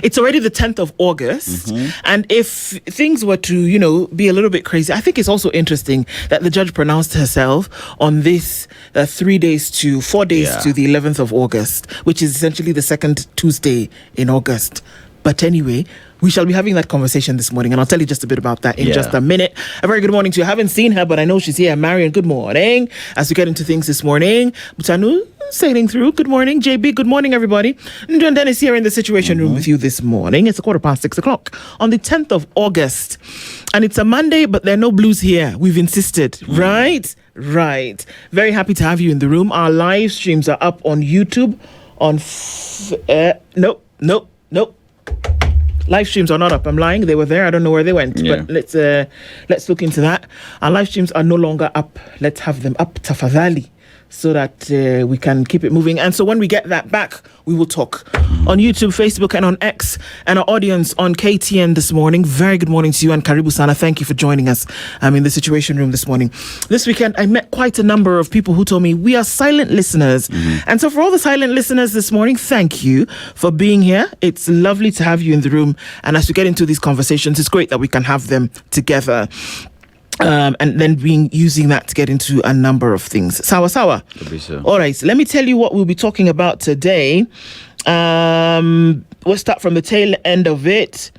It's already the 10th of August. And if things were to, be a little bit crazy, I think it's also interesting that the judge pronounced herself on this 4 days to the 11th of August, which is essentially the second Tuesday in August. But anyway, we shall be having that conversation this morning, and I'll tell you just a bit about that in just a minute. A very good morning to you. I haven't seen her, but I know she's here. Marion, good morning. As we get into things this morning, Mutanu, sailing through. Good morning. JB, good morning, everybody. And Dennis here in the Situation Room with you this morning. It's 6:15 on the 10th of August. And it's a Monday, but there are no blues here. We've insisted, right? Right. Very happy to have you in the room. Our live streams are up on YouTube. Nope. Live streams are not up. I'm lying. They were there. I don't know where they went. Yeah. But let's look into that. Our live streams are no longer up. Let's have them up, tafadhali, so that we can keep it moving. And so when we get that back, we will talk on YouTube, Facebook, and on X, and our audience on KTN this morning. Very good morning to you, and Karibu Sana. Thank you for joining us in the Situation Room this morning. This weekend, I met quite a number of people who told me we are silent listeners. And so for all the silent listeners this morning, thank you for being here. It's lovely to have you in the room. And as we get into these conversations, it's great that we can have them together. And then using that to get into a number of things. Sawa. All right, so let me tell you what we'll be talking about today. We'll start from the tail end of it.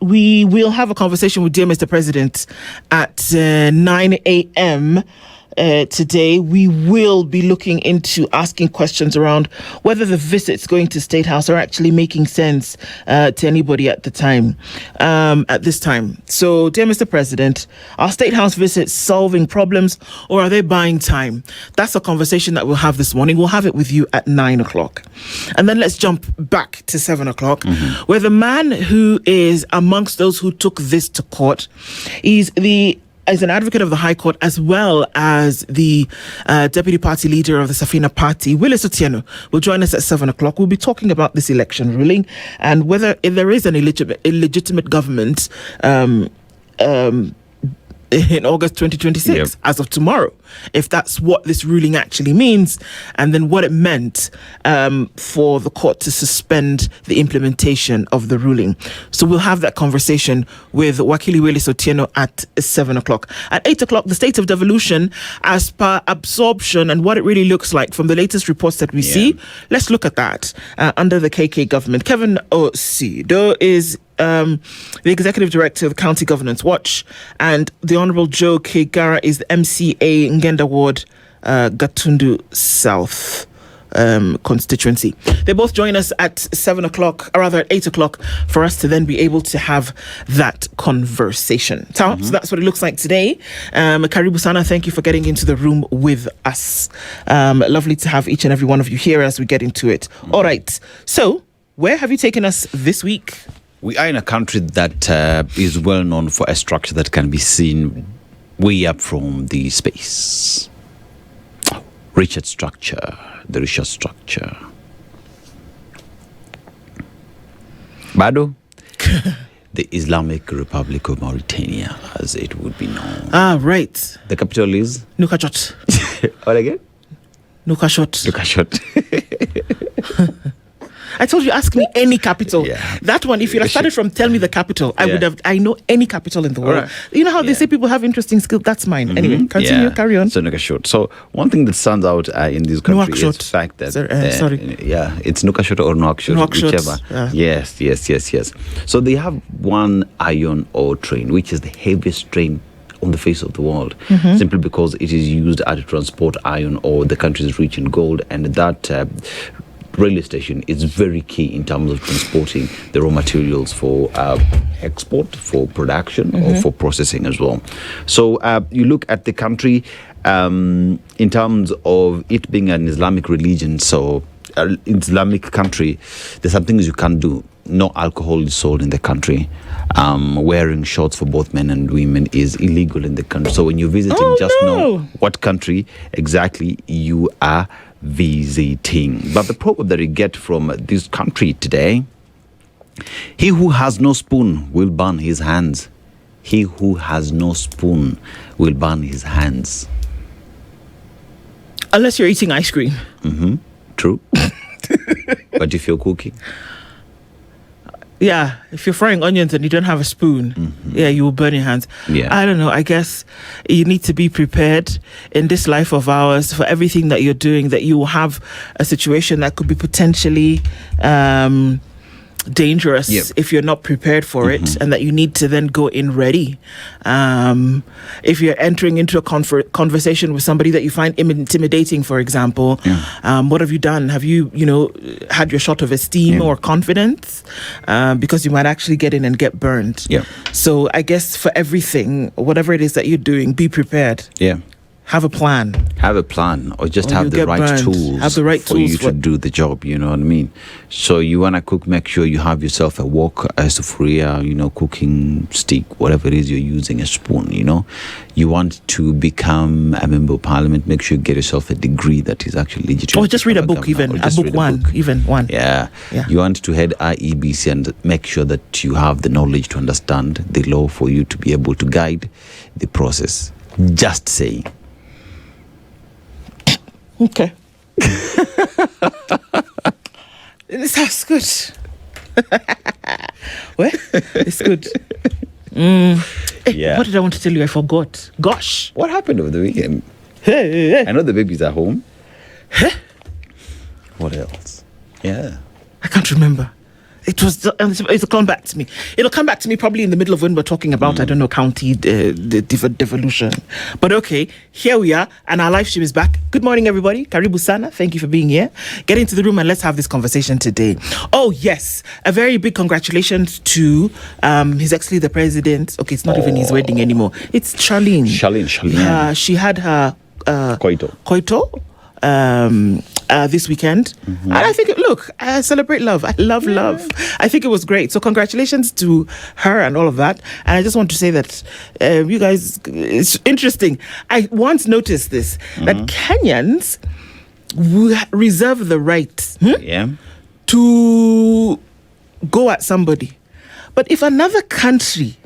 We will have a conversation with dear Mr. President at 9 a.m. Today. We will be looking into asking questions around whether the visits going to State House are actually making sense to anybody at this time. So, dear Mr. President, are State House visits solving problems, or are they buying time? That's a conversation that we'll have this morning. We'll have it with you at 9 o'clock. And then let's jump back to 7 o'clock, where the man who is amongst those who took this to court is an advocate of the High Court, as well as the deputy party leader of the Safina Party, Willis Otieno, will join us at 7 o'clock. We'll be talking about this election ruling and whether if there is an illegitimate government in August 2026, as of tomorrow, if that's what this ruling actually means, and then what it meant for the court to suspend the implementation of the ruling. So we'll have that conversation with Wakili Willis Otieno at 7 o'clock. At 8 o'clock, the state of devolution as per absorption and what it really looks like from the latest reports that we see. Let's look at that under the KK government. Kevin Osido is the executive director of the County Governance Watch, and the Honourable Joe Kegara is the MCA Ngenda Ward, Gatundu South constituency. They both join us at 7 o'clock, or rather at 8 o'clock, for us to then be able to have that conversation. So that's what it looks like today. Karibu Sana, thank you for getting into the room with us. Lovely to have each and every one of you here as we get into it. All right, so where have you taken us this week? We are in a country that is well known for a structure that can be seen way up from the space. The Richard structure. Bado, the Islamic Republic of Mauritania, as it would be known. Ah, right. The capital is? Nouakchott. What again? Nouakchott. I told you, ask me any capital. That one, if you'd have started from tell me the capital, I know any capital in the world. Right. You know how they say people have interesting skills? That's mine. Anyway, continue, carry on. So, Nouakchott. So, one thing that stands out in this country is the fact that... it's Nouakchott or Nouakchott, whichever. Yes. So, they have one iron ore train, which is the heaviest train on the face of the world, simply because it is used to transport iron ore. The country is rich in gold, and that... railway station is very key in terms of transporting the raw materials for export, for production, or for processing as well. So you look at the country in terms of it being an Islamic religion, so an Islamic country, there's some things you can't do. No alcohol is sold in the country. Wearing shorts for both men and women is illegal in the country. So when you're visiting, know what country exactly you are visiting. But the proverb that you get from this country today: he who has no spoon will burn his hands. He who has no spoon will burn his hands. Unless you're eating ice cream. True. But if you're cooking? Yeah, if you're frying onions and you don't have a spoon, you will burn your hands. Yeah. I don't know. I guess you need to be prepared in this life of ours for everything that you're doing, that you will have a situation that could be potentially dangerous if you're not prepared for it, and that you need to then go in ready. If you're entering into a conversation with somebody that you find intimidating, for example, what have you done? Have you had your shot of esteem or confidence? Because you might actually get in and get burned. So I guess for everything, whatever it is that you're doing, be prepared. Have a plan. Have a plan, or just have the right tools. Have the right for tools you to do the job. You know what I mean? So you want to cook, make sure you have yourself a wok, a sufuria, cooking stick, whatever it is you're using, a spoon. You want to become a member of parliament, make sure you get yourself a degree that is actually legitimate. Or just read a book, even a book one. Yeah. You want to head IEBC and make sure that you have the knowledge to understand the law for you to be able to guide the process. Just saying. Okay. This sounds good. Well, it's good. What did I want to tell you? I forgot. Gosh. What happened over the weekend? Hey. I know the baby's at home. What else? Yeah. I can't remember. It'll come back to me. It'll come back to me probably in the middle of when we're talking about, I don't know, county devolution. But okay, here we are, and our live stream is back. Good morning, everybody. Karibu Sana. Thank you for being here. Get into the room and let's have this conversation today. Oh, yes. A very big congratulations to His Excellency the President. Okay, it's not even his wedding anymore. It's Charlene. She had her coito. This weekend, and I think I celebrate love. I love love. I think it was great. So congratulations to her and all of that. And I just want to say that you guys, it's interesting. I once noticed this, that Kenyans reserve the right to go at somebody, but if another country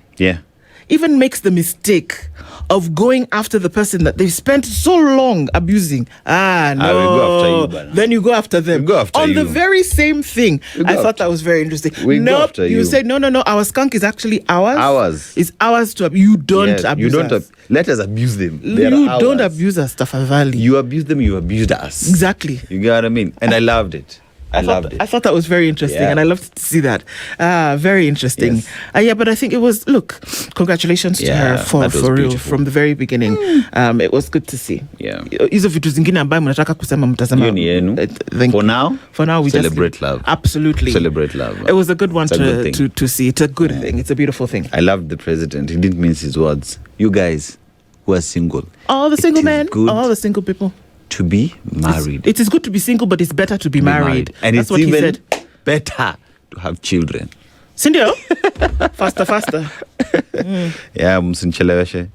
even makes the mistake of going after the person that they've spent so long abusing, go after you, then you go after them. Go after on you. the very same thing. I thought that was very interesting. You say no, our skunk is actually ours. It's ours to abuse. You don't abuse us. Let us abuse them. You don't abuse us, Tafa Valley. You abuse them, you abused us. Exactly. You get what I mean? And I loved it. I loved it. I thought that was very interesting, and I loved to see that. Very interesting. Yes. But I think it was, congratulations to her for real, beautiful. From the very beginning. It was good to see. For now, we celebrate love. Absolutely. Celebrate love. It was a good one to see. It's a good thing. It's a beautiful thing. I loved the president. He didn't mince his words. You guys who are single. All the single men, all the single people. To be married. It is good to be single, but it's better to be married. And that's it's even better to have children. Sindio? faster. Yeah, msincheleweshe.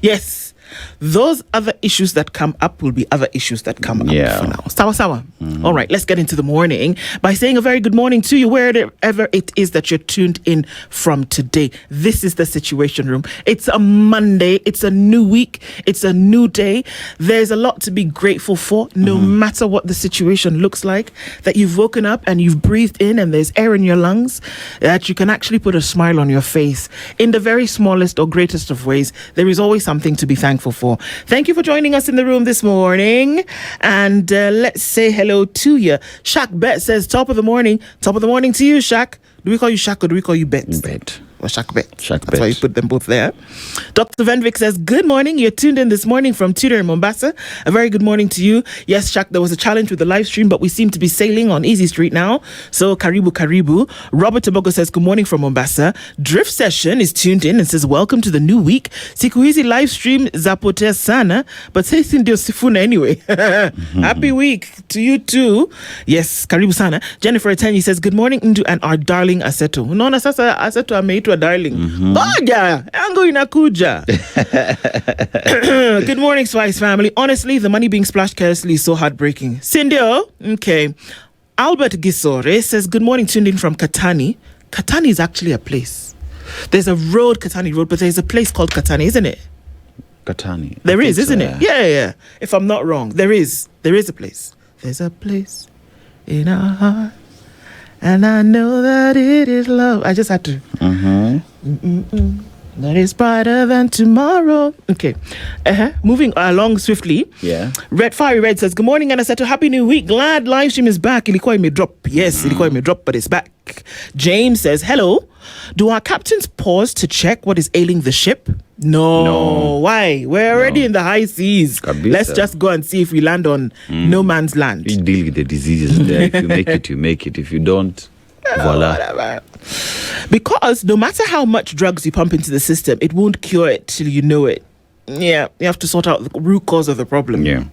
Yes. Those other issues that come up will be other issues that come up for now. Sawa. All right, let's get into the morning by saying a very good morning to you wherever it is that you're tuned in from today. This is the Situation Room. It's a Monday. It's a new week. It's a new day. There's a lot to be grateful for, no matter what the situation looks like, that you've woken up and you've breathed in and there's air in your lungs, that you can actually put a smile on your face. In the very smallest or greatest of ways, there is always something to be thankful for. Thank you for joining us in the room this morning, and let's say hello to you. Shaq Bet says top of the morning to you, Shaq. Do we call you Shaq or do we call you Bet? Bet. Or Shaq Bet. Shaq That's Bet. why you put them both there. Dr. Venvic says, good morning. You're tuned in this morning from Tutor in Mombasa. A very good morning to you. Yes, Shaq, there was a challenge with the live stream, but we seem to be sailing on Easy Street now. So, karibu. Robert Tobogo says, good morning from Mombasa. Drift Session is tuned in and says, welcome to the new week. Siku hizi live stream zapotea sana, but sisi ndio sifuna anyway. Happy week to you too. Yes, karibu sana. Jennifer Etenyi says, good morning, Ndu and our darling Aseto. Unaona sasa Aseto ameitwa darling. Ngoja, yangu inakuja. Good morning, Spice family. Honestly, the money being splashed carelessly is so heartbreaking. Sindio? Okay. Albert Gisore says, good morning, tuned in from Katani. Katani is actually a place. There's a road, Katani Road, but there's a place called Katani, isn't it? Katani. There is, isn't it? Yeah. If I'm not wrong, there is a place. There's a place in our heart. And I know that it is love. I just had to. That is brighter than tomorrow. Okay. Moving along swiftly. Yeah. Red Fiery Red says, good morning, Anastato. Happy New Week. Glad live stream is back. Ilikuwa ime drop. Yes, ilikuwa ime drop, but it's back. James says, hello. Do our captains pause to check what is ailing the ship? No. Why? We're already in the high seas. Let's just go and see if we land on no man's land. You deal with the diseases there. If you make it, you make it. If you don't, voila. Whatever. Because no matter how much drugs you pump into the system, it won't cure it till you know it. Yeah, you have to sort out the root cause of the problem. Yeah.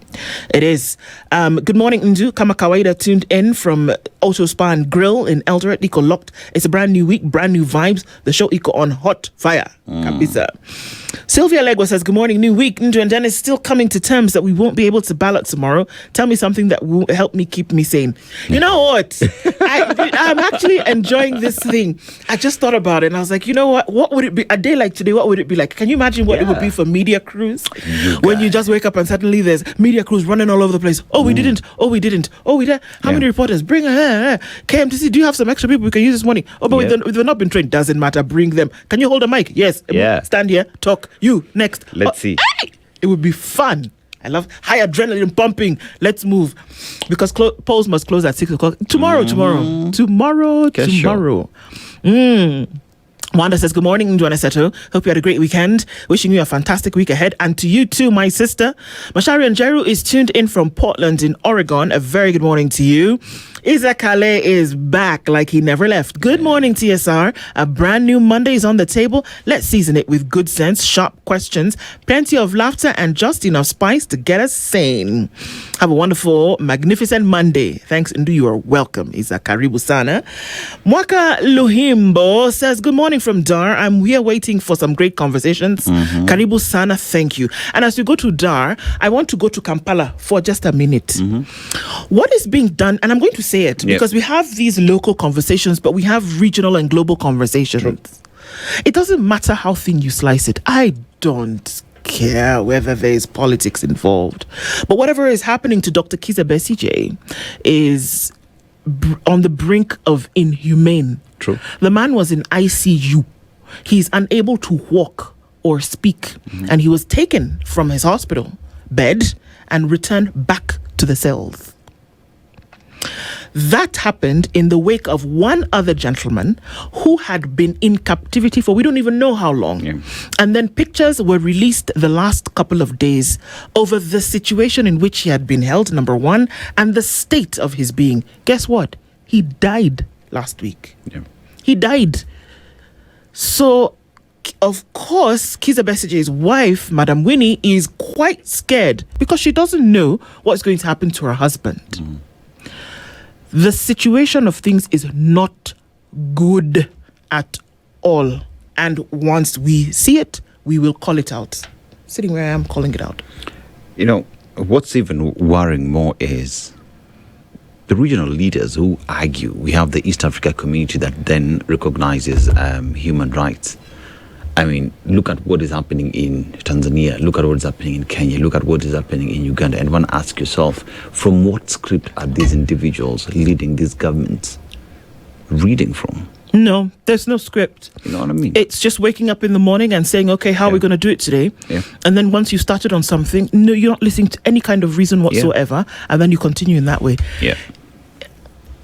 It is. Good morning, Ndu. Kama Kawaida tuned in from Auto Spa and Grill in Eldoret. Iko locked. It's a brand new week, brand new vibes. The show Iko on hot fire. Kabisa. Sylvia Legwa says, good morning, new week. Ndu and Dennis still coming to terms that we won't be able to ballot tomorrow. Tell me something that will help me keep me sane. You know what? I'm actually enjoying this thing. I just thought about it and I was like, you know what? What would it be? A day like today, what would it be like? Can you imagine what it would be for media crews? When you just wake up and suddenly there's media crews running all over the place. Oh, we didn't. Oh, we didn't. Oh, we did. How many reporters? Bring KMTC, do you have some extra people we can use this morning? Oh, but they've not been trained. Doesn't matter. Bring them. Can you hold a mic? Yes. Stand here. Talk. You. Next. Let's see. Hey! It would be fun. I love high adrenaline pumping. Let's move. Because polls must close at 6 o'clock. Tomorrow. Wanda says, good morning, Joanna Seto. Hope you had a great weekend. Wishing you a fantastic week ahead. And to you too, my sister. Mashari Njeru is tuned in from Portland in Oregon. A very good morning to you. Isaac Kale is back like he never left. Good morning, TSR. A brand new Monday is on the table. Let's season it with good sense, sharp questions, plenty of laughter, and just enough spice to get us sane. Have a wonderful, magnificent Monday. Thanks, Ndu. You are welcome. Isaac Karibu Sana. Mwaka Luhimbo says, good morning from Dar. I'm here waiting for some great conversations. Karibu Sana, thank you. And as we go to Dar, I want to go to Kampala for just a minute. What is being done, and I'm going to say it because we have these local conversations, but we have regional and global conversations. True. It doesn't matter how thin you slice it. I don't care whether there is politics involved. But whatever is happening to Dr. Kizza Besigye is on the brink of inhumane. True. The man was in ICU. He's unable to walk or speak. And he was taken from his hospital bed and returned back to the cells. That happened in the wake of one other gentleman who had been in captivity for we don't even know how long. Yeah. And then pictures were released the last couple of days over the situation in which he had been held, number one, and the state of his being. Guess what? He died last week. Yeah. He died. So, of course, Kizza Besigye's wife, Madam Winnie, is quite scared because she doesn't know what's going to happen to her husband. The situation of things is not good at all. And once we see it, we will call it out. Sitting where I am, calling it out. You know, what's even worrying more is the regional leaders who argue. We have the East Africa community that then recognizes human rights. I mean, look at what is happening in Tanzania. Look at what is happening in Kenya. Look at what is happening in Uganda. And one asks yourself, from what script are these individuals leading these governments reading from? No, there's no script. You know what I mean? It's just waking up in the morning and saying, okay, how are we going to do it today? Yeah. And then once you started on something, no, you're not listening to any kind of reason whatsoever. Yeah. And then you continue in that way. Yeah.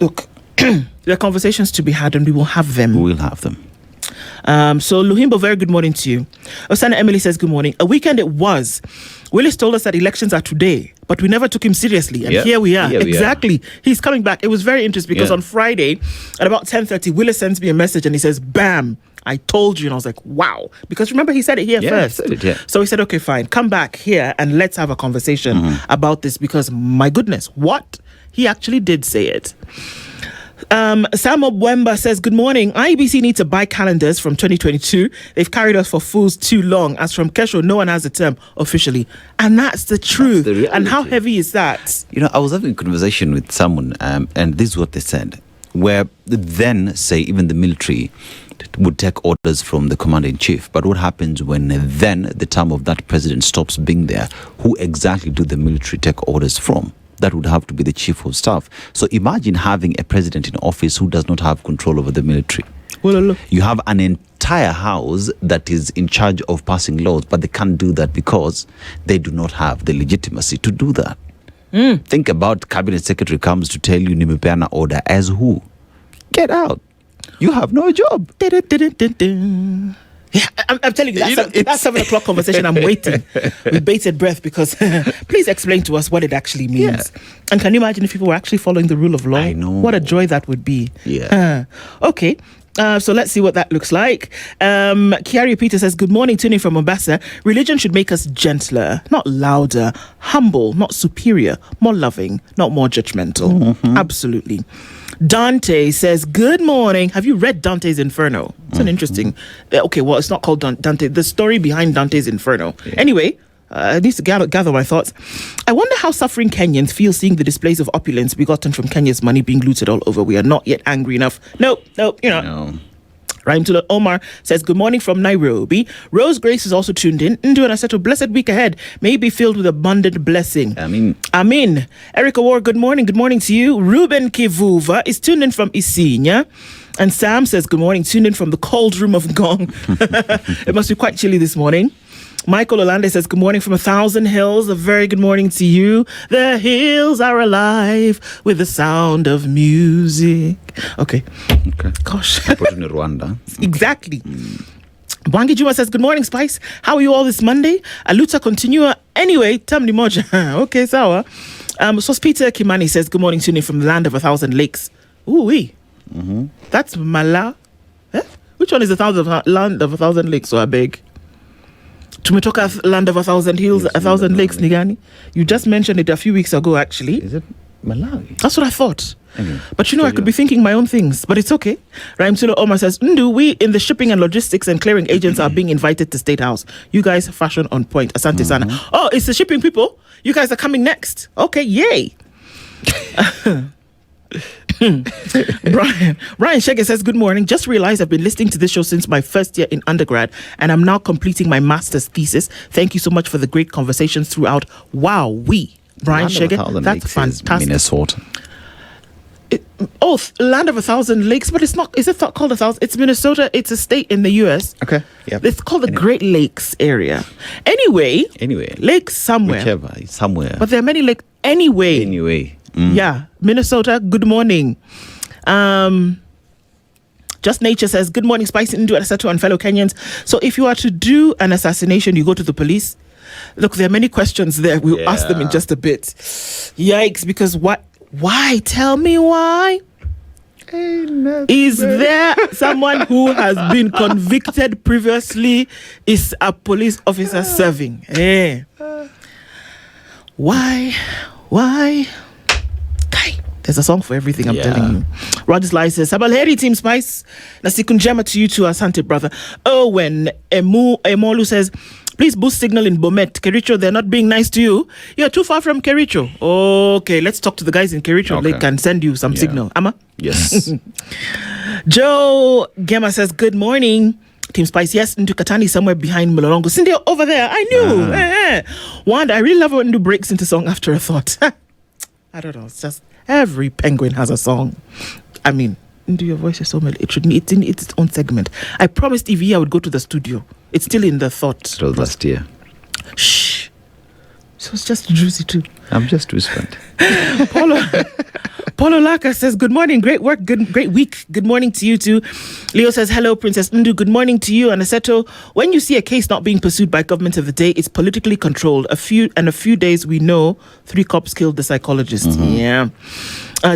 Look, there are conversations to be had and we will have them. We will have them. So Luhimbo, very good morning to you. Osana Emily says good morning. A weekend it was. Willis told us that elections are today, but we never took him seriously. And here we are. Exactly. He's coming back. It was very interesting because on Friday at about 10:30, Willis sends me a message and he says, bam, I told you. And I was like, wow. Because remember, he said it here first. Said it, So he said, okay, fine. Come back here and let's have a conversation about this because my goodness, what? He actually did say it. Sam Obwemba says, good morning. IEBC need to buy calendars from 2022. They've carried us for fools too long. As from Kesho, no one has the term officially. And that's the truth. That's the and how heavy is that? You know, I was having a conversation with someone and this is what they said. Where then, say, even the military would take orders from the commander-in-chief. But what happens when then the term of that president stops being there? Who exactly do the military take orders from? that would have to be the chief of staff. So imagine having a president in office who does not have control over the military. You have an entire house that is in charge of passing laws, but they can't do that because they do not have the legitimacy to do that. Think about cabinet secretary comes to tell you nimepeana order as who? Get out. You have no job. Yeah, I'm telling you, that's 7 o'clock conversation. I'm waiting with bated breath because please explain to us what it actually means. Yeah. And can you imagine if people were actually following the rule of law? I know. What a joy that would be. Yeah. Okay. So let's see what that looks like. Kiari Peter says, good morning, tuning from Mombasa. Religion should make us gentler, not louder, humble, not superior, more loving, not more judgmental. Absolutely. Dante says, good morning. Have you read Dante's Inferno? It's an interesting... Okay, well, it's not called Dante. The story behind Dante's Inferno. Yeah. Anyway... I need to gather my thoughts. I wonder how suffering Kenyans feel seeing the displays of opulence begotten from Kenya's money being looted all over. We are not yet angry enough. Nope, you're not. No. Raimtula Omar says, good morning from Nairobi. Rose Grace is also tuned in. Ndu and Aseto, blessed week ahead. May be filled with abundant blessing. Amin. Erica Ward, good morning. Good morning to you. Ruben Kivuva is tuned in from Isinya. And Sam says, good morning. Tuned in from the cold room of Gong. It must be quite chilly this morning. Michael Olande says, good morning from 1,000 Hills. A very good morning to you. The hills are alive with the sound of music. Okay. Gosh. Put in Rwanda. Exactly. Bangi Juma says, good morning, Spice. How are you all this Monday? Aluta continua. Anyway, tamni moja. Okay, sawa. So Peter Kimani says, good morning, tuning from the land of 1,000 lakes. Ooh-wee. That's Mala. Which one is land of 1,000 lakes? So I beg. Tumetoka land of 1,000 hills, 1,000 lakes, Nigani. You just mentioned it a few weeks ago, actually. Is it Malawi? That's what I thought. Anyway, but I could be thinking my own things, but it's okay. Raimtula Omar says, Ndu, we in the shipping and logistics and clearing agents are being invited to State House. You guys fashion on point. Asante sana. Oh, it's the shipping people. You guys are coming next. Okay, yay. Ryan Shege says, good morning. Just realized I've been listening to this show since my first year in undergrad and I'm now completing my master's thesis. Thank you so much for the great conversations throughout. Wow, Brian Shege, that's fantastic. Minnesota. Land of 1,000 lakes, but it's not. Is it called 1,000? It's Minnesota. It's a state in the U.S. Okay. Yep. It's called the Great Lakes area. Anyway, lakes somewhere. Whichever, somewhere. But there are many lakes. Anyway. Yeah, Minnesota, good morning. Just Nature says, good morning, Spice Ndu Asato and fellow Kenyans. So if you are to do an assassination, you go to the police. Look, there are many questions there. We'll ask them in just a bit. Yikes, because what? Why? Tell me why. Is there someone who has been convicted previously? Is a police officer serving? Why? There's a song for everything, I'm telling you. Rogers Lai says, Sabalheri Team Spice. Nasiku njema to you too, Asante brother. When Emolu says, please boost signal in Bomet. Kericho, they're not being nice to you. You're too far from Kericho. Okay, let's talk to the guys in Kericho. Okay. They can send you some signal. Ama? Yes. Joe Gema says, good morning. Team Spice, yes, into Katani somewhere behind Mlolongo. Cindy, over there. I knew. Wanda, I really love it when you breaks into song after a thought. I don't know. It's just every penguin has a song. I mean, into your voice is so melody. It's in its own segment. I promised Evie I would go to the studio. It's still in the thought. It was last year. Shh. So it's just juicy too. I'm just whispered. Polo Laka says, good morning, great work, great week. Good morning to you too. Leo says, hello, Princess Ndu. Good morning to you. And Aseto, when you see a case not being pursued by government of the day, it's politically controlled. A few days we know 3 cops killed the psychologist. Yeah.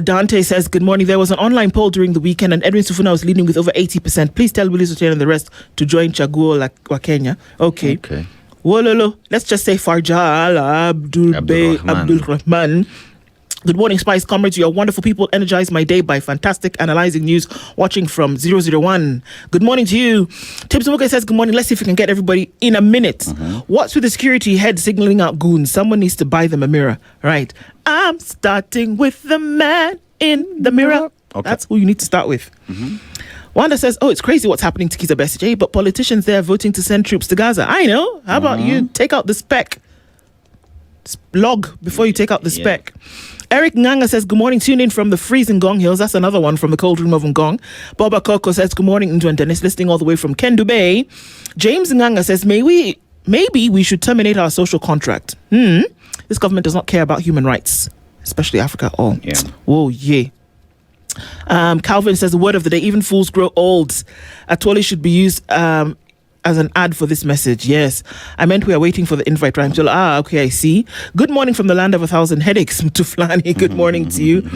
Dante says, good morning. There was an online poll during the weekend and Edwin Sifuna was leading with over 80%. Please tell Willis Otieno and the rest to join Chaguo wa Kenya. Okay. Wololo. Let's just say Farjal Abdul Rahman. Good morning, Spice comrades. You are wonderful people. Energize my day by fantastic analyzing news. Watching from 001. Good morning to you. Tips Moke says, good morning. Let's see if we can get everybody in a minute. What's with the security head signaling out goons? Someone needs to buy them a mirror. Right. I'm starting with the man in the mirror. Okay. That's who you need to start with. Wanda says, it's crazy what's happening to Kizza Besigye, but politicians there are voting to send troops to Gaza. I know. How about you take out the spec? Log before you take out the spec. Eric Nganga says, good morning, tune in from the freezing Ngong Hills. That's another one from the cold room of Ngong. Boba Koko says, good morning, Ndu and Dennis, listening all the way from Kendu Bay. James Nganga says, maybe we should terminate our social contract. This government does not care about human rights, especially Africa at all. Yeah. Whoa, yeah. Calvin says, the word of the day, even fools grow old. Atwoli should be used as an ad for this message. Yes, I meant we are waiting for the invite. Right? Okay, I see. Good morning from the land of 1,000 headaches, Mtuflani. Good morning to you.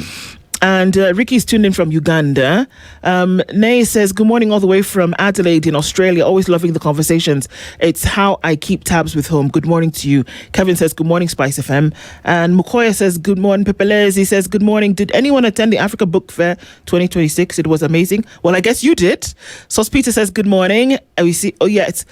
And Ricky's tuned in from Uganda. Nay says, good morning all the way from Adelaide in Australia. Always loving the conversations. It's how I keep tabs with home. Good morning to you. Kevin says, good morning, SpiceFM. And Mukoya says, good morning, Pepelez. He says, good morning. Did anyone attend the Africa Book Fair 2026? It was amazing. Well, I guess you did. Sos Peter says, good morning. And we see, it's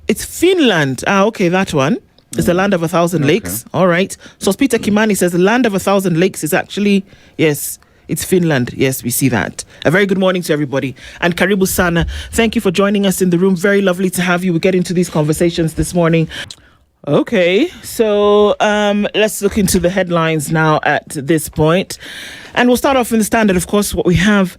Finland. Okay, that one. It's the land of 1,000 lakes. All right. So Peter Kimani says the land of 1,000 lakes is actually, yes, it's Finland. Yes, we see that. A very good morning to everybody. And Karibu Sana, thank you for joining us in the room. Very lovely to have you. We get into these conversations this morning. Okay, so let's look into the headlines now at this point. And we'll start off in the Standard, of course, what we have.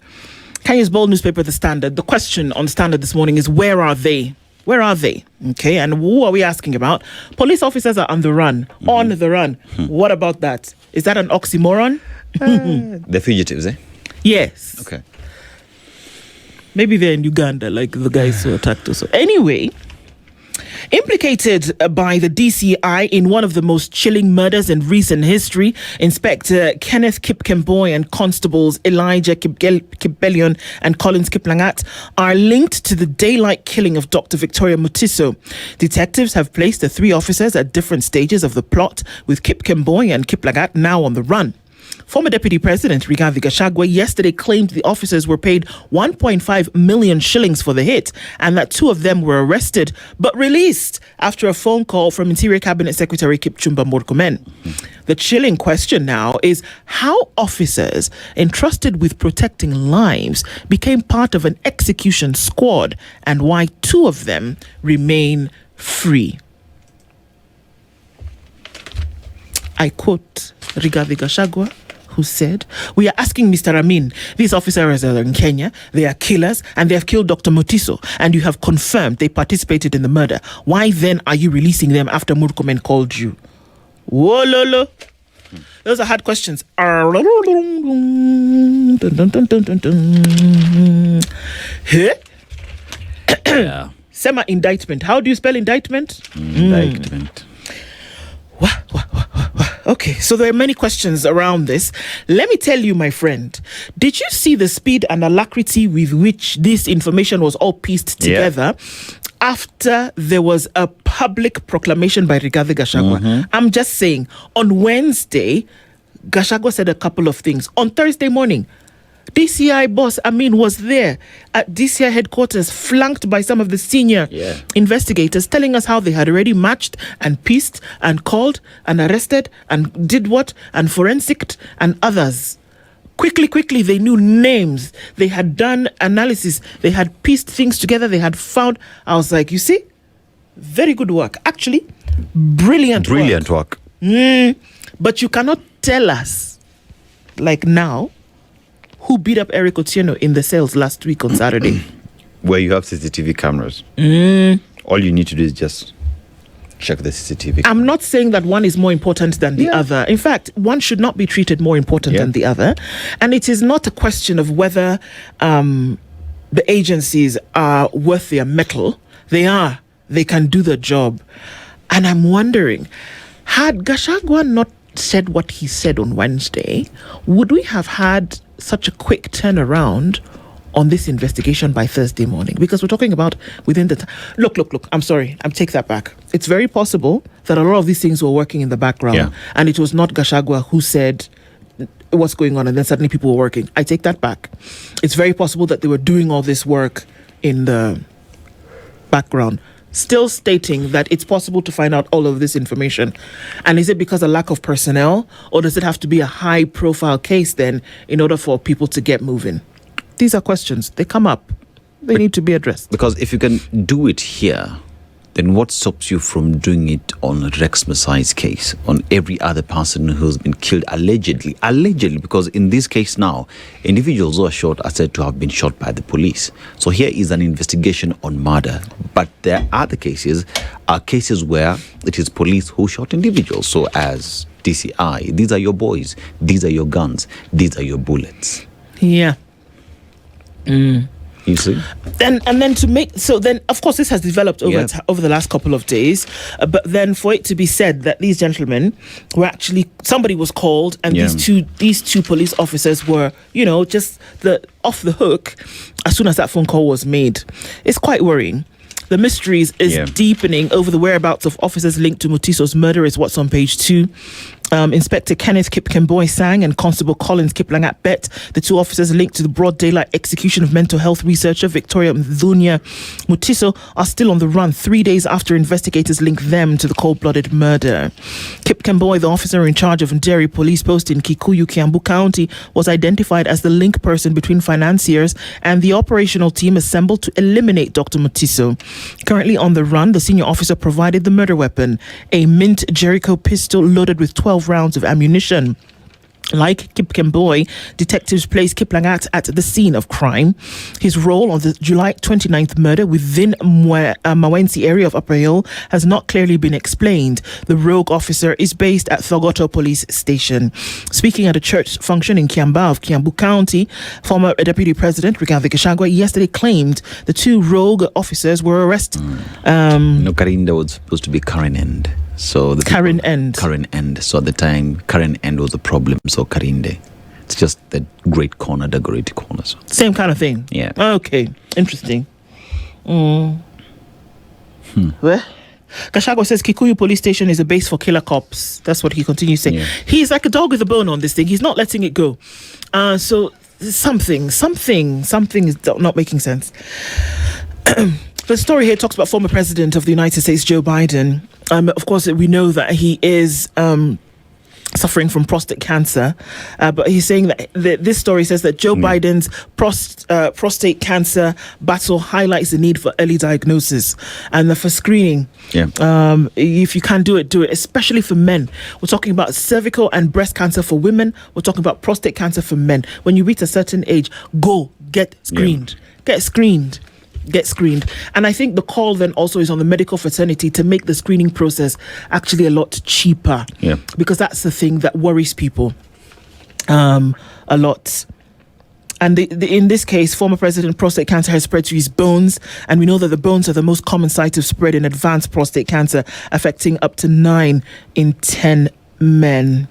Kenya's bold newspaper, The Standard. The question on Standard this morning is, where are they? Where are they? Okay, and who are we asking about? Police officers are on the run. On the run. What about that? Is that an oxymoron? The fugitives, eh? Yes. Okay. Maybe they're in Uganda, like the guys who attacked us. Anyway, implicated by the DCI in one of the most chilling murders in recent history, Inspector Kenneth Kipkemboi and Constables Elijah Kibelion and Collins Kiplangat are linked to the daylight killing of Dr. Victoria Mutiso. Detectives have placed the three officers at different stages of the plot, with Kipkemboi and Kiplangat now on the run. Former Deputy President Rigathi Gachagua yesterday claimed the officers were paid 1.5 million shillings for the hit and that two of them were arrested but released after a phone call from Interior Cabinet Secretary Kipchumba Murkomen. The chilling question now is how officers entrusted with protecting lives became part of an execution squad and why two of them remain free. I quote Rigathi Gachagua, who said, "We are asking Mr. Amin, these officers are in Kenya, they are killers, and they have killed Dr. Mutiso, and you have confirmed they participated in the murder. Why then are you releasing them after Murkomen called you?" Whoa, lolo. Those are hard questions. Yeah. Semi-indictment. How do you spell indictment? Indictment. Okay, so there are many questions around this. Let me tell you, my friend, did you see the speed and alacrity with which this information was all pieced together after there was a public proclamation by Rigathi Gachagua? I'm just saying, on Wednesday, Gachagua said a couple of things. On Thursday morning, DCI boss Amin was there at DCI headquarters, flanked by some of the senior investigators, telling us how they had already matched and pieced and called and arrested and did what and forensicked and others. Quickly, they knew names. They had done analysis. They had pieced things together. They had found. I was like, you see, very good work. Actually, brilliant work. But you cannot tell us, like now, who beat up Eric Otieno in the cells last week on Saturday. Where you have CCTV cameras. All you need to do is just check the CCTV cameras. I'm not saying that one is more important than the other. In fact, one should not be treated more important than the other. And it is not a question of whether the agencies are worth their mettle. They are. They can do the job. And I'm wondering, had Gachagua not said what he said on Wednesday, would we have had such a quick turnaround on this investigation by Thursday morning? Because we're talking about within the look, I'm sorry, I'm take that back. It's very possible that a lot of these things were working in the background and it was not Gachagua who said what's going on and then suddenly people were working. I take that back. It's very possible that they were doing all this work in the background, still stating that it's possible to find out all of this information. And is it because of lack of personnel, or does it have to be a high-profile case then in order for people to get moving? These are questions. They come up. They need to be addressed. Because if you can do it here then what stops you from doing it on Rex Masai's case, on every other person who's been killed allegedly, because in this case now, individuals who are shot are said to have been shot by the police. So here is an investigation on murder, but there are other cases where it is police who shot individuals. So as DCI, these are your boys, these are your guns, these are your bullets. Yeah. You see? Then of course this has developed over the last couple of days, but then for it to be said that these gentlemen were actually, somebody was called and these two police officers were, just off the hook as soon as that phone call was made. It's quite worrying. The mysteries is deepening over the whereabouts of officers linked to Mutiso's murder is what's on page 2. Inspector Kenneth Kipkemboi Sang and Constable Collins Kiplangat Bet, the two officers linked to the broad daylight execution of mental health researcher Victoria Mthunya Mutiso, are still on the run 3 days after investigators link them to the cold-blooded murder. Kipkemboi, the officer in charge of Nderi Police Post in Kikuyu, Kiambu County, was identified as the link person between financiers and the operational team assembled to eliminate Dr. Mutiso. Currently on the run, the senior officer provided the murder weapon, a mint Jericho pistol loaded with 12 rounds of ammunition. Like Kipkemboi, detectives placed Kiplangat at the scene of crime. His role on the July 29th murder within Mawensi area of Upper Hill has not clearly been explained. The rogue officer is based at Thogoto Police Station. Speaking at a church function in Kiamba of Kiambu County, former Deputy President Rigathi Gachagua yesterday claimed the two rogue officers were arrested. Karinda was supposed to be Karen End. So the Karen End. So at the time, Karen End was a problem. So Karinde, it's just the great corner, the great corner. So. Same kind of thing. Yeah. Okay. Interesting. Where? Gachagua says Kikuyu Police Station is a base for killer cops. That's what he continues saying. Yeah. He's like a dog with a bone on this thing. He's not letting it go. So something is not making sense. The story here talks about former President of the United States, Joe Biden. Of course, we know that he is suffering from prostate cancer, but he's saying that this story says that Joe Biden's prostate cancer battle highlights the need for early diagnosis and for screening. If you can do it, especially for men. We're talking about cervical and breast cancer for women. We're talking about prostate cancer for men. When you reach a certain age, go get screened. Get screened. And I think the call then also is on the medical fraternity to make the screening process actually a lot cheaper. Because that's the thing that worries people a lot. And in this case, former President, prostate cancer has spread to his bones. And we know that the bones are the most common site of spread in advanced prostate cancer, affecting up to 9 in 10 men.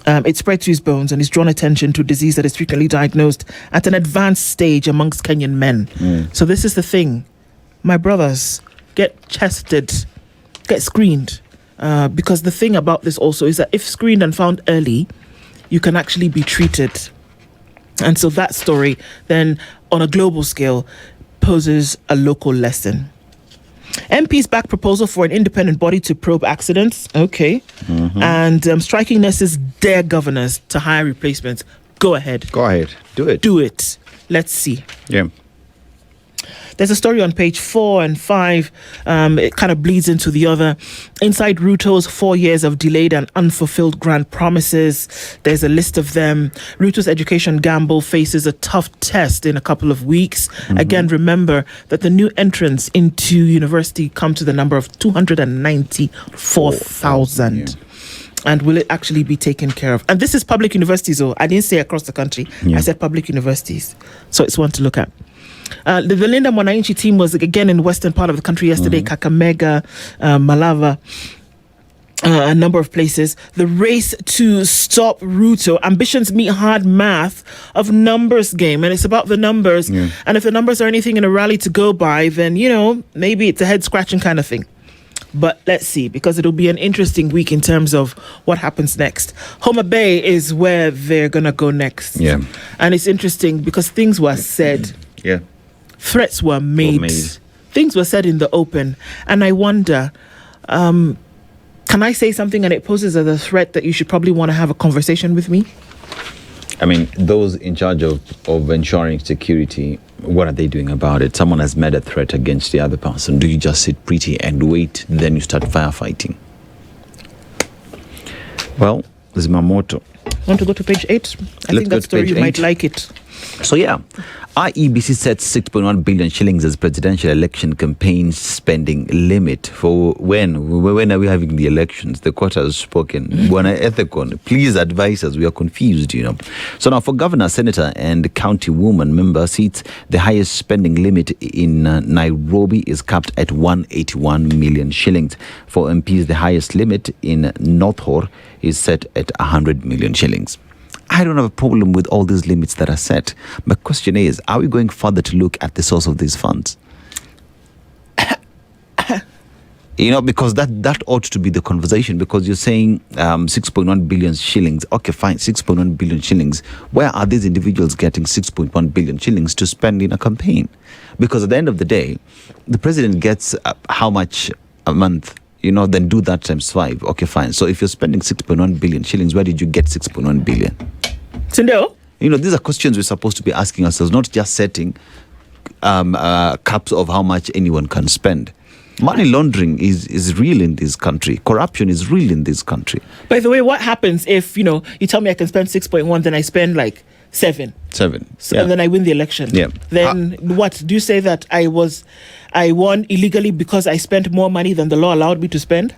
It spread to his bones and has drawn attention to a disease that is frequently diagnosed at an advanced stage amongst Kenyan men. So this is the thing. My brothers, get tested, get screened. Because the thing about this also is that if screened and found early, you can actually be treated. And so that story then, on a global scale, poses a local lesson. MPs back proposal for an independent body to probe accidents. Okay. And striking nurses dare governors to hire replacements. Go ahead. Do it. Let's see. There's a story on page 4 and 5. It kind of bleeds into the other. Inside Ruto's 4 years of delayed and unfulfilled grant promises. There's a list of them. Ruto's education gamble faces a tough test in a couple of weeks. Again, remember that the new entrants into university come to the number of 294,000. And will it actually be taken care of? And this is public universities, though. I didn't say across the country. I said public universities. So it's one to look at. The Linda Mwananchi team was again in the western part of the country yesterday, Kakamega, Malava, a number of places. The race to stop Ruto. Ambitions meet hard math of numbers game. And it's about the numbers. And if the numbers are anything in a rally to go by, then, maybe it's a head-scratching kind of thing. But let's see, because it'll be an interesting week in terms of what happens next. Homa Bay is where they're going to go next. And it's interesting because things were said. Threats were made. Things were said in the open. And I wonder, can I say something and it poses as a threat that you should probably want to have a conversation with me? I mean, those in charge of ensuring security, what are they doing about it? Someone has made a threat against the other person. Do you just sit pretty and wait, then you start firefighting? Well, this is my motto. Want to go to page 8? I think that story you might like it. So yeah, IEBC sets 6.1 billion shillings as presidential election campaign spending limit for when are we having the elections? The court has spoken. Buana Ethicon, please advise us. We are confused, So now for governor, senator and county woman member seats, the highest spending limit in Nairobi is capped at 181 million shillings. For MPs, the highest limit in North Horr is set at 100 million shillings. I don't have a problem with all these limits that are set. My question is, are we going further to look at the source of these funds? Because that ought to be the conversation, because you're saying 6.1 billion shillings. Okay, fine, 6.1 billion shillings. Where are these individuals getting 6.1 billion shillings to spend in a campaign? Because at the end of the day, the president gets how much a month? Then do that times 5. Okay, fine. So if you're spending 6.1 billion shillings, where did you get 6.1 billion? Sindel? These are questions we're supposed to be asking ourselves, not just setting caps of how much anyone can spend. Money laundering is real in this country. Corruption is real in this country. By the way, what happens if, you tell me I can spend 6.1, then I spend like 7? So, yeah. And then I win the election. Yeah. Then what? Do you say that I won illegally because I spent more money than the law allowed me to spend?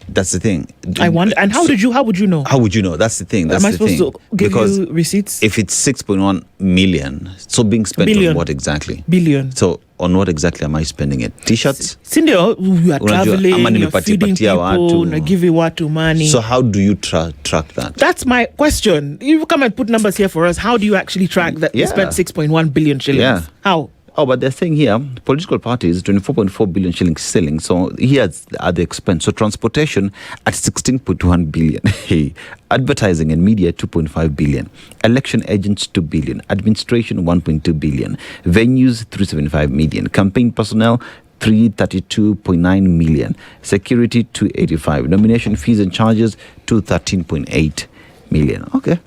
That's the thing. I wonder. And how would you know? How would you know? That's the thing. Am I supposed to give you receipts? If it's 6.1 million, so being spent on what exactly? Billion. So on what exactly am I spending it? T-shirts? Cindy, you are traveling, you're feeding people, giving watu money. So how do you track that? That's my question. You come and put numbers here for us. How do you actually track that you spent 6.1 billion shillings? Yeah. How? Oh, but they're saying here, political parties, 24.4 billion shillings selling. So here's at the expense. So transportation at 16.1 billion. Advertising and media, 2.5 billion. Election agents, 2 billion. Administration, 1.2 billion. Venues, 375 million. Campaign personnel, 332.9 million. Security, 285. Nomination fees and charges, 213.8 million. Okay.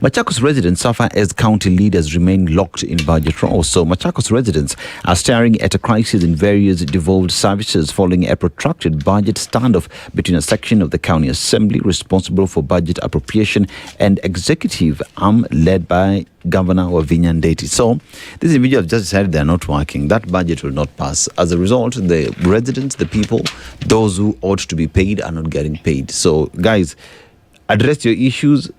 Machakos residents suffer as county leaders remain locked in budget rows. So Machakos residents are staring at a crisis in various devolved services following a protracted budget standoff between a section of the county assembly responsible for budget appropriation and executive arm led by Governor Wavinya Ndeti. So these individuals have just decided they're not working. That budget will not pass. As a result, the residents, the people, those who ought to be paid are not getting paid. So guys, address your issues.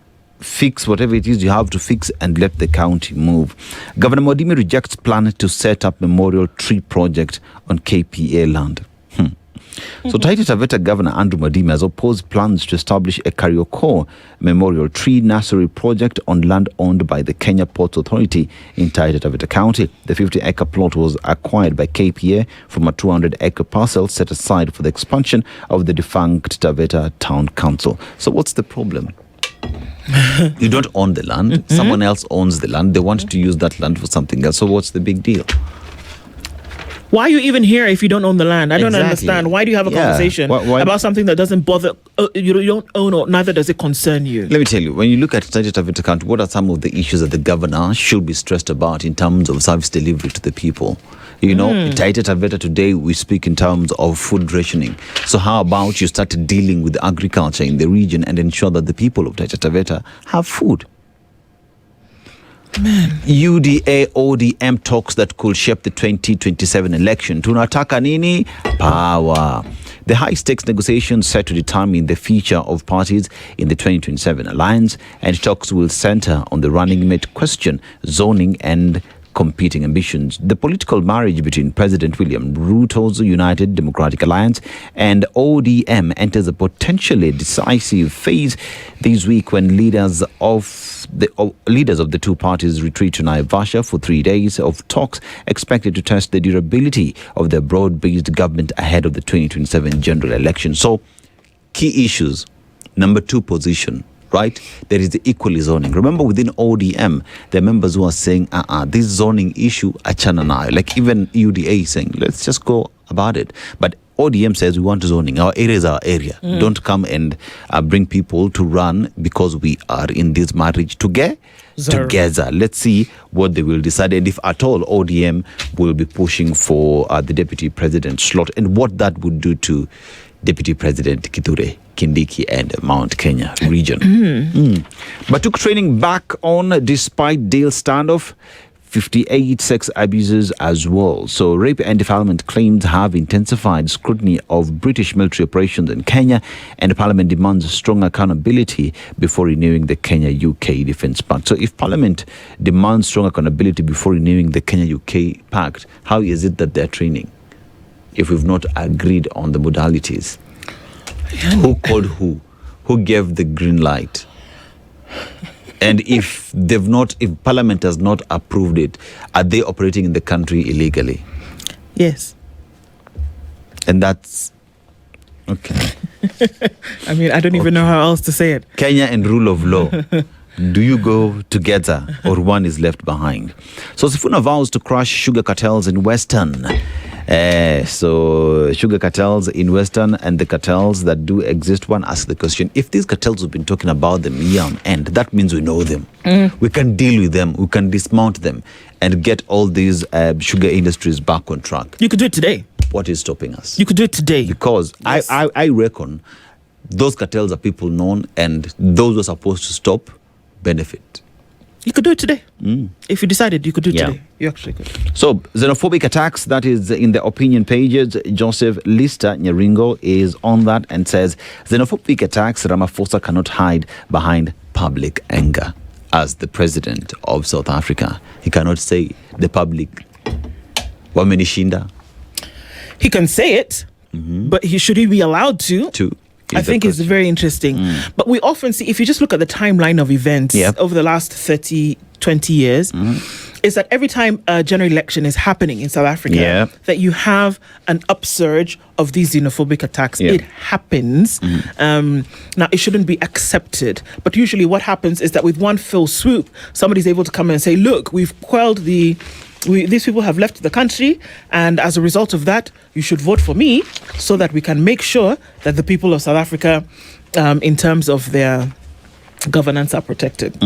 Fix whatever it is you have to fix and let the county move. Governor Modimi rejects plan to set up memorial tree project on KPA land. So Taita Taveta Governor Andrew Modimi has opposed plans to establish a Karioko memorial tree nursery project on land owned by the Kenya Ports Authority in Taita Taveta County. The 50-acre plot was acquired by KPA from a 200-acre parcel set aside for the expansion of the defunct Taveta Town Council. So what's the problem? You don't own the land. Mm-hmm. Someone else owns the land. They want to use that land for something else. So what's the big deal? Why are you even here if you don't own the land? I don't understand. Why do you have a conversation about something that doesn't bother, you don't own or neither does it concern you? Let me tell you, when you look at Taita Taveta County, what are some of the issues that the governor should be stressed about in terms of service delivery to the people? In Taita Taveta today, we speak in terms of food rationing. So how about you start dealing with agriculture in the region and ensure that the people of Taita Taveta have food? Man. UDA ODM talks that could shape the 2027 election. Tunataka nini? Power. The high-stakes negotiations set to determine the future of parties in the 2027 alliance, and talks will center on the running mate question, zoning and competing ambitions. The political marriage between President William Ruto's United Democratic Alliance and ODM enters a potentially decisive phase this week when leaders of the two parties retreat to Naivasha for 3 days of talks expected to test the durability of their broad-based government ahead of the 2027 general election. So, key issues. Number 2 position. Right? There is the equally zoning. Remember, within ODM, there are members who are saying, this zoning issue, achana nayo. Like even UDA is saying, let's just go about it. But ODM says we want zoning. Our area is our area. Don't come and bring people to run because we are in this marriage together. Let's see what they will decide, and if at all ODM will be pushing for the deputy president slot, and what that would do to Deputy President Kithure Kindiki and Mount Kenya region. But took training back on despite Dale standoff. 58 sex abuses as well. So rape and defilement claims have intensified scrutiny of British military operations in Kenya, and Parliament demands strong accountability before renewing the Kenya-UK Defence Pact. So if Parliament demands strong accountability before renewing the Kenya-UK Pact, how is it that they're training if we've not agreed on the modalities? Who called who? Who gave the green light? And if Parliament has not approved it, are they operating in the country illegally? Yes. And that's okay. I mean, I don't even know how else to say it. Kenya and rule of law. Do you go together or one is left behind? So Sifuna vows to crush sugar cartels in Western. So sugar cartels in Western and the cartels that do exist. One asks the question, if these cartels we've been talking about them year on end, that means we know them. We can deal with them. We can dismount them and get all these sugar industries back on track. You could do it today. What is stopping us? You could do it today. Because yes. I reckon those cartels are people known, and those who are supposed to stop benefit. You could do it today. If you decided you could do it today. You actually could. So, xenophobic attacks, that is in the opinion pages. Joseph Lister Nyaringo is on that and says, xenophobic attacks, Ramaphosa cannot hide behind public anger. As the president of South Africa, he cannot say the public, wamenishinda. He can say it, but should he be allowed to? I think it's very interesting. But we often see, if you just look at the timeline of events over the last 20 years, is that every time a general election is happening in South Africa, that you have an upsurge of these xenophobic attacks. It happens. Now, it shouldn't be accepted. But usually what happens is that with one fell swoop, somebody's able to come in and say, look, we've quelled these people have left the country, and as a result of that, you should vote for me so that we can make sure that the people of South Africa, in terms of their governance, are protected.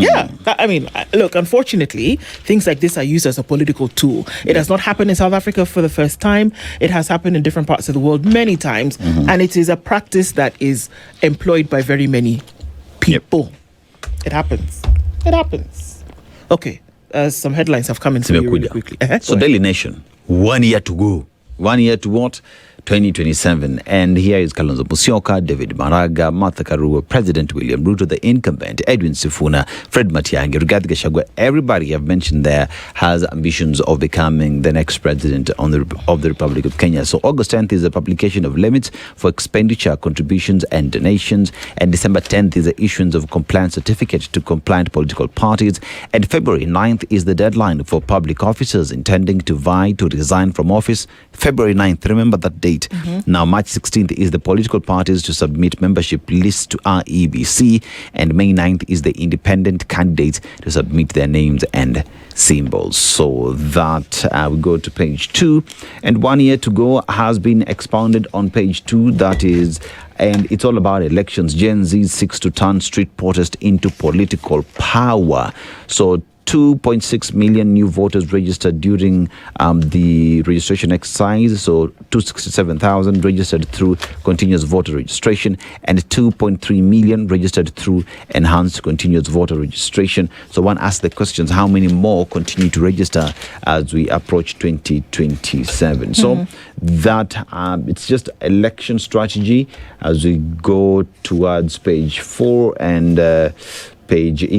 I mean, look, unfortunately, things like this are used as a political tool. It has not happened in South Africa for the first time. It has happened in different parts of the world many times, and it is a practice that is employed by very many people. It happens. Okay. Some headlines have come in really quickly. So Daily Nation, 1 year to go. 1 year to what? 2027. And here is Kalonzo Musyoka, David Maraga, Martha Karua, President William Ruto, the incumbent, Edwin Sifuna, Fred Matiang'i, Rigathi Gachagua. Everybody I've mentioned there has ambitions of becoming the next president of the Republic of Kenya. So August 10th is the publication of limits for expenditure, contributions and donations. And December 10th is the issuance of compliance certificate to compliant political parties. And February 9th is the deadline for public officers intending to vie to resign from office. February 9th, remember that date. Now, March 16th is the political parties to submit membership lists to REBC, and May 9th is the independent candidates to submit their names and symbols. So that we go to page 2, and 1 year to go has been expounded on page 2. That is, and it's all about elections. Gen Z seeks to turn street protest into political power. So 2.6 million new voters registered during the registration exercise. So 267,000 registered through continuous voter registration, and 2.3 million registered through enhanced continuous voter registration. So one asks the questions, how many more continue to register as we approach 2027? So that it's just election strategy as we go towards page 4 and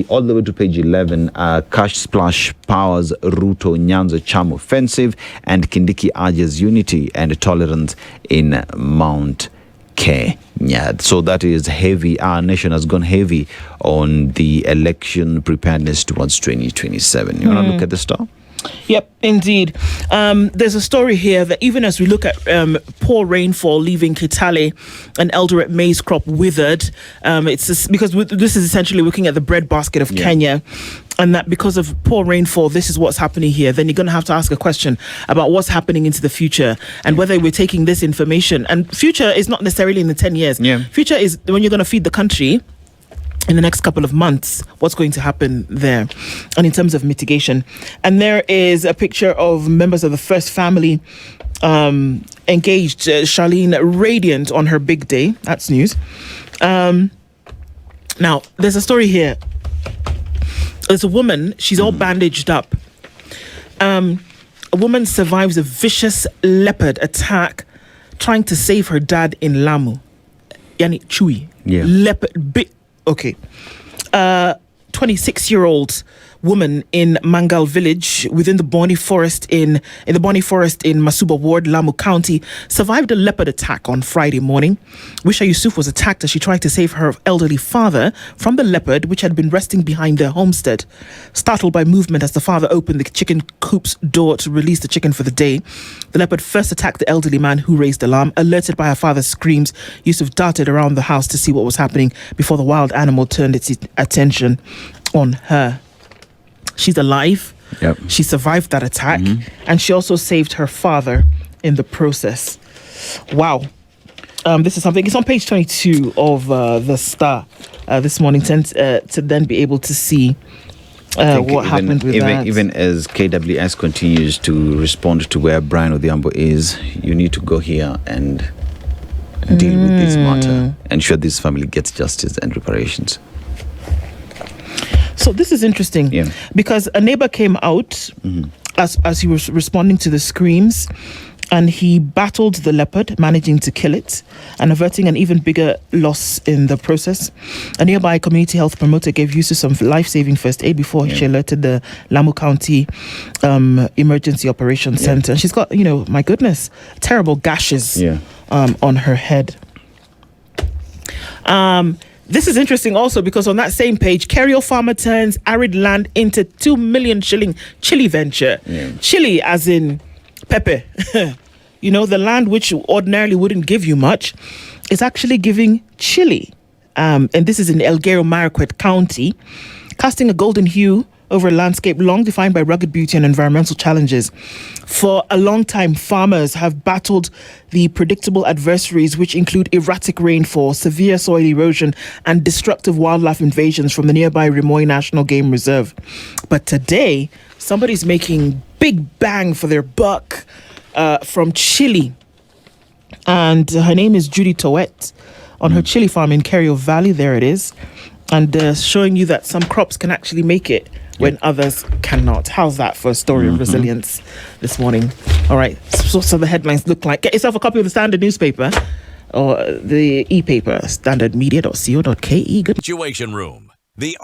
all the way to page 11. Cash splash powers Ruto Nyanza charm offensive, and Kindiki urges unity and tolerance in Mount Kenya. So that is heavy. Our nation has gone heavy on the election preparedness towards 2027. You want to look at the Star? Yep, indeed. There's a story here that even as we look at poor rainfall leaving Kitale and Eldoret maize crop withered, it's just because this is essentially looking at the breadbasket of Kenya, and that because of poor rainfall, this is what's happening here. Then you're going to have to ask a question about what's happening into the future and whether we're taking this information. And future is not necessarily in the 10 years. Future is when you're going to feed the country in the next couple of months, what's going to happen there, and in terms of mitigation. And there is a picture of members of the first family engaged. Charlene radiant on her big day. That's news. Now, there's a story here. There's a woman, she's all bandaged up. A woman survives a vicious leopard attack trying to save her dad in Lamu. Yani Chui. Leopard. Okay. 26-year-old woman in Mangal village within the Boni Forest in the Boni Forest in Masuba Ward, Lamu County, survived a leopard attack on Friday morning. Wisha Yusuf was attacked as she tried to save her elderly father from the leopard, which had been resting behind their homestead. Startled by movement as the father opened the chicken coop's door to release the chicken for the day, the leopard first attacked the elderly man, who raised alarm. Alerted by her father's screams, Yusuf darted around the house to see what was happening before the wild animal turned its attention on her. She's alive. Yep. She survived that attack, and she also saved her father in the process. Wow. This is something. It's on page 22 of the Star this morning, to then be able to see what happened with that. Even as KWS continues to respond to where Brian Odhiambo is, you need to go here and deal with this matter, ensure this family gets justice and reparations. So this is interesting because a neighbor came out as he was responding to the screams, and he battled the leopard, managing to kill it and averting an even bigger loss in the process. A nearby community health promoter gave use of some life-saving first aid before she alerted the Lamu County Emergency Operations Center. And she's got, my goodness, terrible gashes on her head. This is interesting also because on that same page, Kerio farmer turns arid land into 2 million shilling chili venture. Chili as in pepper. The land which ordinarily wouldn't give you much is actually giving chili. And this is in Elgeyo Marakwet County, casting a golden hue over a landscape long defined by rugged beauty and environmental challenges. For a long time, farmers have battled the predictable adversaries, which include erratic rainfall, severe soil erosion, and destructive wildlife invasions from the nearby Rimoy National Game Reserve. But today, somebody's making big bang for their buck from chili. And her name is Judy Towet on her chili farm in Kerio Valley. There it is. And showing you that some crops can actually make it when others cannot. How's that for a story of resilience this morning? All right, so the headlines look like. Get yourself a copy of the Standard newspaper or the e-paper, standardmedia.co.ke. Situation Room. The